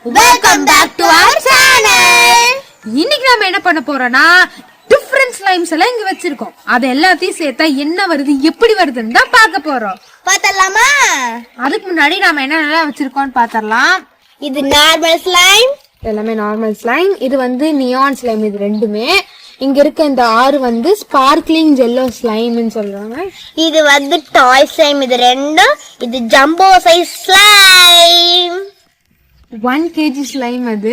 Welcome back to our channel. இன்னைக்கு நாம என்ன பண்ண போறோம்னா டிஃபரண்ட் ஸ்லைம்ஸ் எல்லாம் இங்க வச்சிருக்கோம். அது எல்லாத்தையும் சேர்த்தா என்ன வருது எப்படி வருதுன்னு தான் பார்க்க போறோம். பார்த்தலாமா? அதுக்கு முன்னாடி நாம என்னென்னலாம் வச்சிருக்கோம்னு பார்த்தறலாம். இது நார்மல் ஸ்லைம், எல்லாமே நார்மல் ஸ்லைம். இது வந்து நியான் ஸ்லைம். இது ரெண்டுமே. இங்க இருக்க இந்த ஆறு வந்து ஸ்பார்க்லிங் ஜெல்லோ ஸ்லைம்னு சொல்றாங்க. இது வந்து டாய் ஸ்லைம். இது ரெண்டும். இது jumbo size slime. 1 kg slime அது.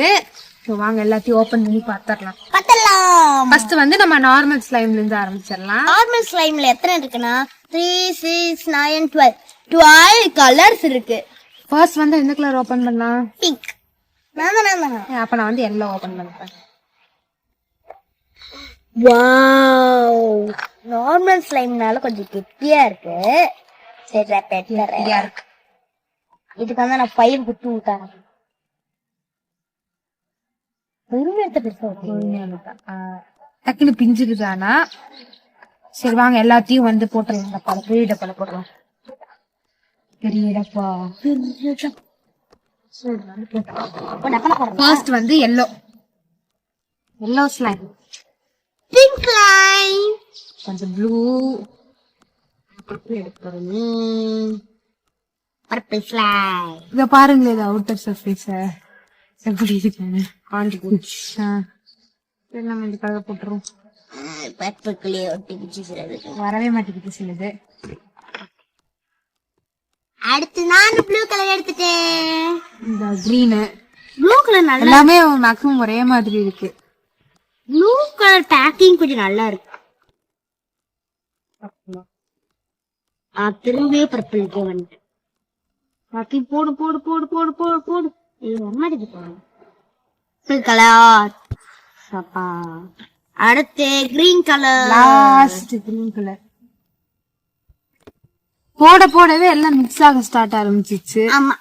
வாங்க எல்லாத்தையும் ஓபன் பண்ணி பார்த்தறலாம். பார்த்தலாம். ஃபர்ஸ்ட் வந்து நம்ம நார்மல் ஸ்லைம்ல இருந்து ஆரம்பிச்சிடலாம். நார்மல் ஸ்லைம்ல எத்தனை இருக்குன்னா 3 6 9 12 கலர்ஸ் இருக்கு. ஃபர்ஸ்ட் வந்து எந்த கலர் ஓபன் பண்ணலாம்? பிங்க். அப்ப நான் வந்து எல்லோ ஓபன் பண்றேன். வாவ், நார்மல் ஸ்லைம்னால கொஞ்சம் கெட்டியா இருக்கு. சரி பெட்டரா இருக்கு. இதுக்கு வந்து நான் 5 குத்து ஊத்தாங்க. டக்குனு பிஞ்சுக்குதானா? சரி வாங்க எல்லாத்தையும் வந்து போட்டுடலாம். பெரிய டப்பால போடுறோம். பெரிய டப்பா. ஃபர்ஸ்ட் வந்து எல்லோ ஸ்லைம், பிங்க் ஸ்லைம், கொஞ்சம் ப்ளூ, பர்பிள் ஸ்லைம். இத பாருங்களேன், இது அவுட்டர் சர்ஃபேஸ் எப்படி இருக்கு. நம்ம இந்த கலர் போட்டுரும். பர்பிள்லயே ஒட்டி பிடிச்சிருக்கு. வரவே மாட்டேங்குது சிலது. அடுத்து நான் ப்ளூ கலர் எடுத்துட்டேன். இந்த கிரீனு, ப்ளூ கலர் நல்லா, எல்லாமே மேக்ஸிமம் ஒரே மாதிரி இருக்கு. ப்ளூ கலர் பேக்கிங் கொஞ்சம் நல்லா இருக்கு. திரும்பியே பர்பிளுக்கு வந்துட்டு பாக்கி போடு போடு போடு போடு போடு போடு. இது மாதிரி பர்பிள் கலர். அடுத்து green colour. Last green colour. போடவே எல்லாம் மிக்ஸ் ஆக ஸ்டார்ட் ஆரம்பிச்சிச்சு. ஆமா,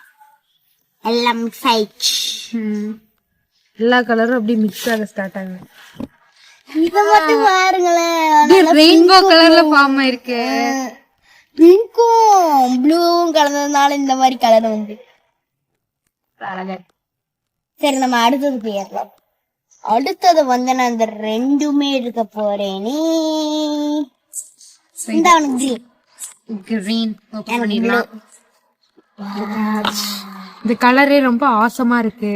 எல்லாம் மிக்ஸ் ஆயிடுச்சு. எல்லா கலரும் அப்படியே மிக்ஸ் ஆக ஸ்டார்ட் ஆகுது. இத மட்டும் பாருங்களேன், ரெயின்போ கலர்ல ஃபார்ம் ஆயிருக்கு. பிங்க்கும் ப்ளூவும் கலந்ததுனால இந்த மாதிரி கலர் வந்து. சரி, நம்ம அடுத்தது போயிடலாம். அடுத்தது வந்து நான் இந்த ரெண்டுமே எடுக்க போறேனே. இந்த கிரீன் ஓபன் பண்ணிடலாம். இந்த கலரே ரொம்ப ஆசமா இருக்கு.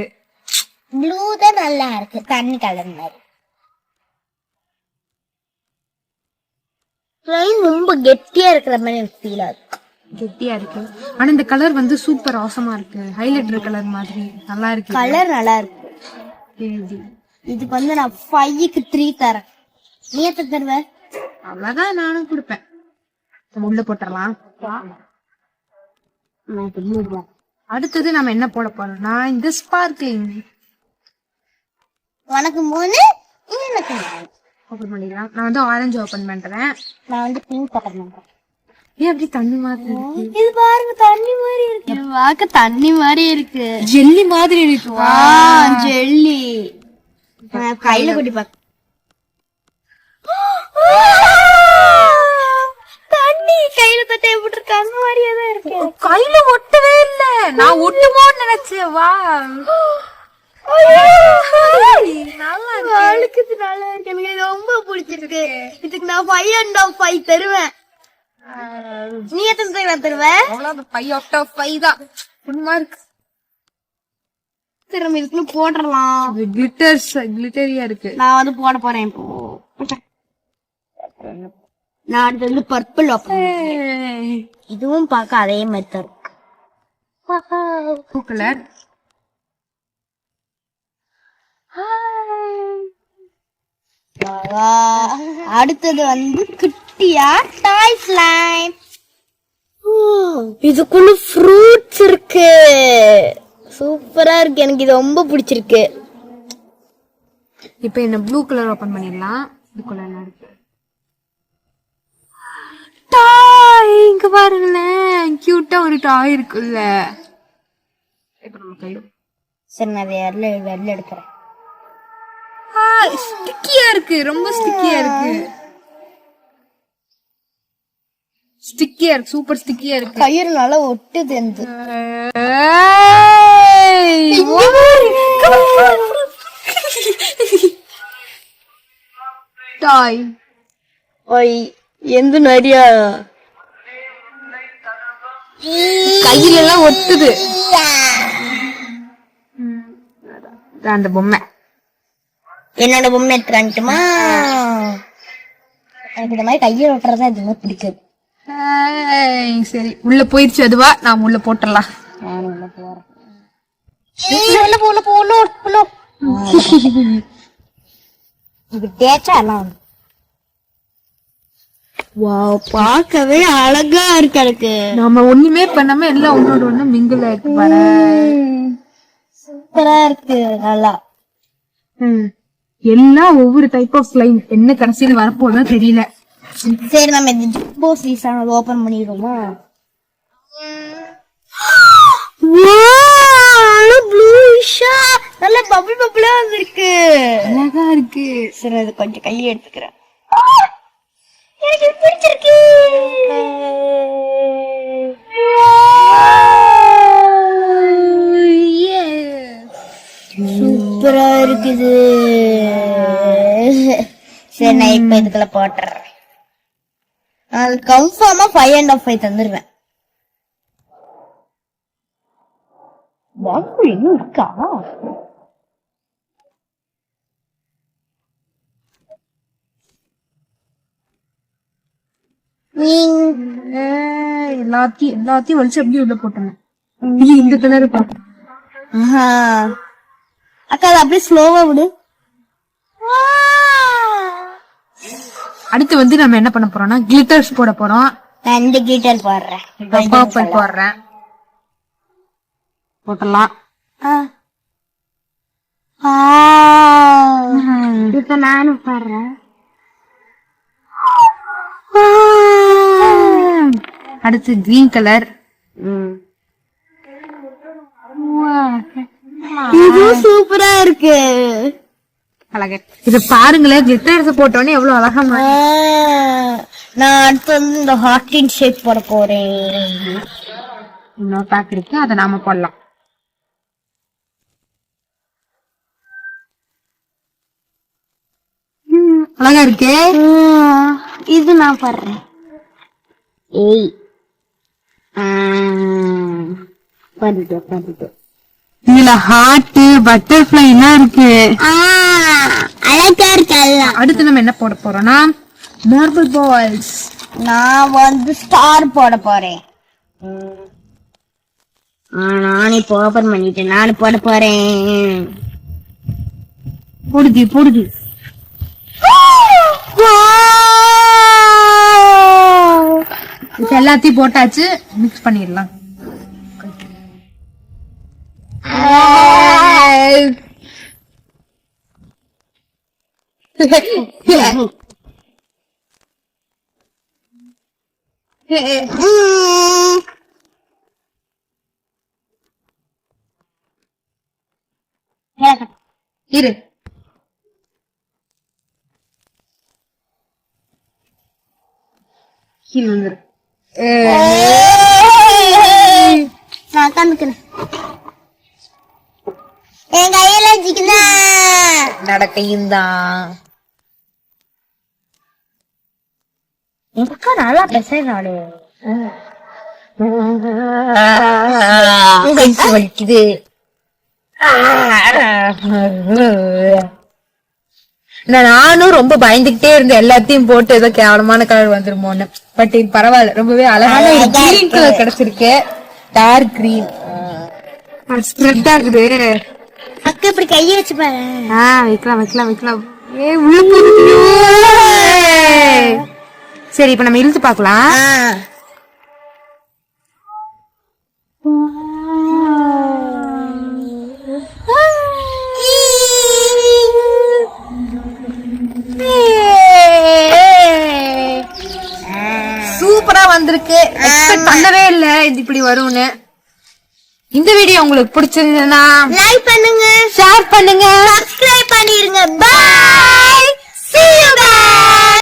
ப்ளூ தான் நல்லா இருக்கு, தண்ணி கலர் மாதிரி. ரொம்ப கெட்டியா இருக்கிற மாதிரி எனக்கு ஃபீல் ஆகுது. கெட்டியா இருக்கு, ஆனா இந்த கலர் வந்து சூப்பர் ஆசமா இருக்கு. ஹைலைட்டர் கலர் மாதிரி நல்லா இருக்கு. கலர் நல்லா இருக்கு. இதுக்கு வந்து நான் 5க்கு 3 தரேன். நீ எத்தனை தருவ? அவ்வளவுதான் நானும் கொடுப்பேன். நம்ம உள்ள போட்டுடலாம். அடுத்தது நம்ம என்ன போட போறோம்னா இந்த ஸ்பார்க்லிங். உனக்கு 3, எனக்கு 4. ஓபன் பண்ணிடலாம். நான் வந்து ஆரஞ்சு ஓபன் பண்றேன். நான் வந்து பிங்க் ஓபன் பண்றேன். ஏன் அப்படி தண்ணி மாதிரி இருக்கு? இது பாருங்க, தண்ணி மாதிரி இருக்கு. வாக்க தண்ணி மாதிரி இருக்கு. ஜெல்லி மாதிரி இருக்கு. ஜெல்லி. கையில கொட்டி பாக்க. தண்ணி கையில தொட்ட எப்படி இருக்கு? அந்த மாதிரியே தான் இருக்கு. கையில ஒட்டவே இல்ல. நான் ஒட்டுமோன்னு நினைச்சேன். வா, நல்லா இருக்கு. நல்லா இருக்கு. எனக்கு ரொம்ப பிடிச்சிருக்கு. இதுக்கு நான் 5.5 தருவேன். நீ எத்தனை தருவ? 5 out of 5 தான். Full mark. சரி, நம்ம இதுக்குள்ள போடலாம். கிளிட்டரியா இருக்கு. நான் வந்து போட போறேன் இப்போ. நான் அடுத்து வந்து பர்பிள் ஓபன். இதுவும் பார்க்க அதே மாதிரி தான் இருக்கு. Blue colour. அடுத்தது வந்து குட்டியா டாய் ஸ்லைம். இதுக்குள்ள ஃப்ரூட்ஸ் இருக்கு. சூப்பரா இருக்கு. எனக்கு இது ரொம்ப பிடிச்சிருக்கு. இப்ப என்ன ப்ளூ கலர் ஓபன் பண்ணிடலாம். இதுக்குள்ள என்ன இருக்கு? டாய். இங்க பாருங்களேன், கியூட்டா ஒரு டாய் இருக்குல்ல. இப்ப நம்ம கையில. சரி, நான் வெள்ளை எடுக்கிறேன். ஸ்டிக்கியா இருக்கு, ரொம்ப ஸ்டிக்கியா இருக்கு. சூப்பர் ஸ்டிக்கியா இருக்கு. கயிறு நல்லா ஒட்டுது. பாய். ஓய் எந்த நரியா கையில எல்லாம் ஒட்டுது அந்த பொம்மை. என்னோட பொம்மை எடுத்துட்டுமா? எனக்கு இந்த மாதிரி கையில ஒட்டுறதா எதுவுமே பிடிக்காது. சரி உள்ள போயிருச்சு அதுவா, நாம உள்ள போட்டுடலாம். நான் உள்ள போறேன். இது தேய்ச்சா எல்லாம் பார்க்கவே அழகா இருக்கு. எனக்கு நாம ஒண்ணுமே பண்ணாம எல்லாம் ஒன்னோட ஒண்ணு மிங்கிள் ஆயிட்டு பாரு. சூப்பரா இருக்கு. நல்லா எல்லாம் ஒவ்வொரு டைப் ஆஃப் ஸ்லைம். என்ன கடைசியில வரப்போதான் தெரியல. சரி நம்ம இந்த ஜிப்போ சீசன் ஓபன் பண்ணிடுவோமா? நல்ல பபிள் பபிளா இருக்கு. அழகா இருக்கு. சரி அது கொஞ்சம் கையை எடுத்துக்கிறேன். எனக்கு இது பிடிச்சிருக்கு. சூப்பரா இருக்குது. சரி நான் இப்ப இதுக்குள்ள போட்டுறேன். அது கன்ஃபார்மா 5.5 தந்துருவேன். இன்னும் இருக்கா? எல்லாத்தையும் வலிச்சு அப்படியே உள்ள போட்டேன். இந்த கலர் அக்கா அது அப்படியே ஸ்லோவா விடு. அடுத்து வந்து நம்ம என்ன பண்ண போறோம்னா கிளிட்டர்ஸ் போட போறோம். 2 கிளிட்டர் போடுறேன். பர்பிள் போடுறேன். போட்டலாம். இப்ப நானும் போடுறேன். அடுத்து கிரீன் கலர். இது சூப்பரா இருக்கு. அழகா இத பாருங்களேன். கிளிட்டர்ஸ் போட்டோன்னே எவ்வளவு அழகா. நான் அடுத்து வந்து இந்த ஹார்டின் ஷேப் போட போறேன். இன்னொரு பேக் இருக்கு, அதை நாம போடலாம். அழகா இருக்கு. இது நான் போடுறேன். ஏய் இதுல ஹார்ட் பட்டர்ஃபிளை எல்லாம் இருக்கு. அழகா இருக்கு. அடுத்து நம்ம என்ன போட போறோம்னா மார்பிள் பால்ஸ். நான் வந்து ஸ்டார் போட போறேன். நானே இப்போ ஓபன் பண்ணிட்டேன். நானும் போட போறேன். போடுது. எல்லாத்தையும் போட்டாச்சு. மிக்ஸ் பண்ணிடலாம். இரு கீழே வந்துரு. நான் காமிக்கிறேன். என் கையில வச்சுக்கிறேன். நடக்கையும் தான். எங்கக்கா நல்லா பேசுறாளே. வலிக்குது. நானும் ரொம்ப பயந்துகிட்டே இருந்தேன் எல்லாத்தையும் போட்டு ஏதோ கேவலமான கலர் வந்துருமோன்னு. பட் இது பரவாயில்ல, ரொம்பவே அழகான ஒரு கிரீன் கலர் கிடைச்சிருக்கு. டார்க் கிரீன் ஸ்ப்ரெட் ஆகுது. அக்கா இப்படி கையை வச்சு பாரு. வைக்கலாம். சரி இப்ப நம்ம இழுத்து பாக்கலாம். சூப்பரா வந்திருக்கு. எக்ஸ்பெக்ட் பண்ணவே இல்ல இது இப்படி வரும்னு. இந்த வீடியோ உங்களுக்கு பிடிச்சிருந்ததுன்னா லைக் பண்ணுங்க, ஷேர் பண்ணுங்க, சப்ஸ்கிரைப் பண்ணிருங்க. பை. See you guys.